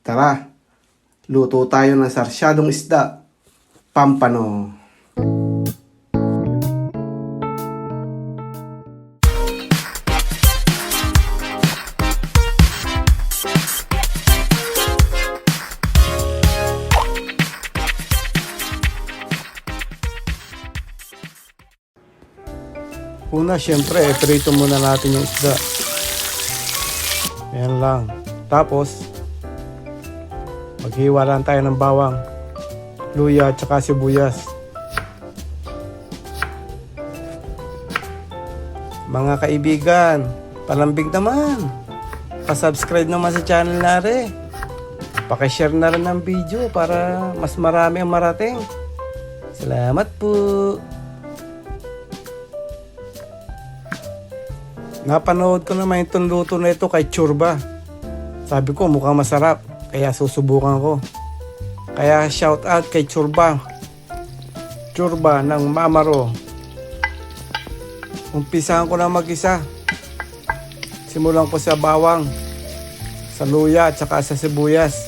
Tara, luto tayo ng sarsyadong isda, pampano. Una, syempre, prito muna natin yung isda. Ayan lang. Tapos, maghiwa lang tayo ng bawang, luya at saka sibuyas. Mga kaibigan, palambing naman. Pa-subscribe naman sa channel natin. Paki-share na rin ng video para mas marami ang marating. Salamat po. Napanood ko naman itong luto na ito kay Churba. Sabi ko mukhang masarap, kaya susubukan ko. Kaya shout out kay Churba. Churba ng Mamaro. Umpisahan ko na mag-isa. Simulan ko sa bawang, sa luya at saka sa sibuyas.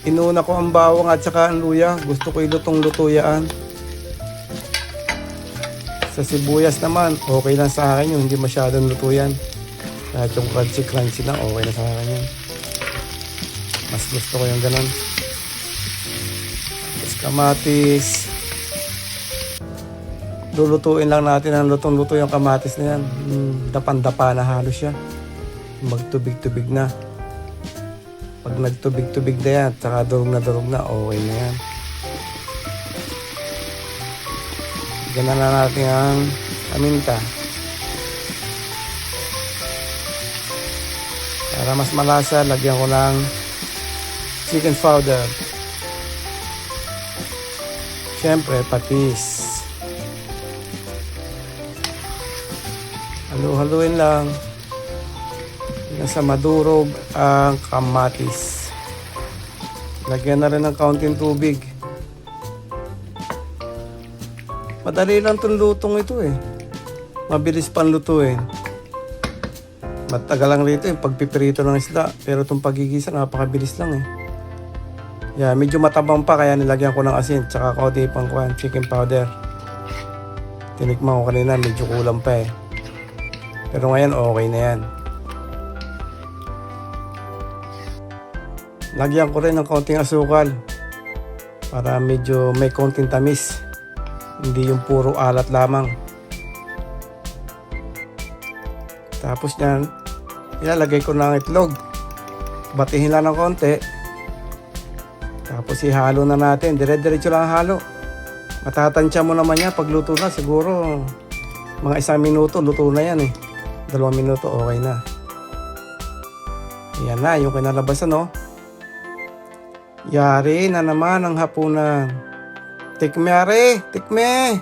Inuna ko ang bawang at saka ang luya. Gusto ko ilutong-luto yan. Sa sibuyas naman, okay lang sa akin yun. Hindi masyadong luto yan. Kahit yung crunchy lang, okay na sa akin yun. Mas gusto ko yung ganun. Tapos kamatis. Lulutuin lang natin ang lutong-luto yung kamatis na yan. Dapan-dapa na halos siya. Magtubig-tubig na. Pag nagtubig-tubig na yan, saka durog na, okay na yan. Ganyan na natin ang paminta. Para mas malasa, lagyan ko ng chicken powder. Siyempre, patis. Halu-haluin lang. Hanggang sa madurog ang kamatis. Lagyan na rin ng kaunting tubig. Madali lang itong lutong ito eh. Mabilis panlutuin. Matagal lang rito yung pagpipirito ng isda. Pero itong pagigisa, napakabilis lang eh. Yeah, medyo matabang pa kaya nilagyan ko ng asin. Tsaka kaunti pang chicken powder. Tinikman ko kanina, medyo kulang pa eh. Pero ngayon okay na yan. Lagyan ko rin ng kaunting asukal. Para medyo may kaunting tamis. Hindi yung puro alat lamang. Tapos yan, ilalagay ko ng itlog. Batihin lang ng konti. Tapos ihalo na natin. Dire-diretso lang halo. Matatansya mo naman yan pag luto na. Siguro mga 1 minuto luto na yan eh. 2 minuto okay na. Ayan na yung kinalabasan no. Yari na naman ang hapunan. Tikme are, tikme.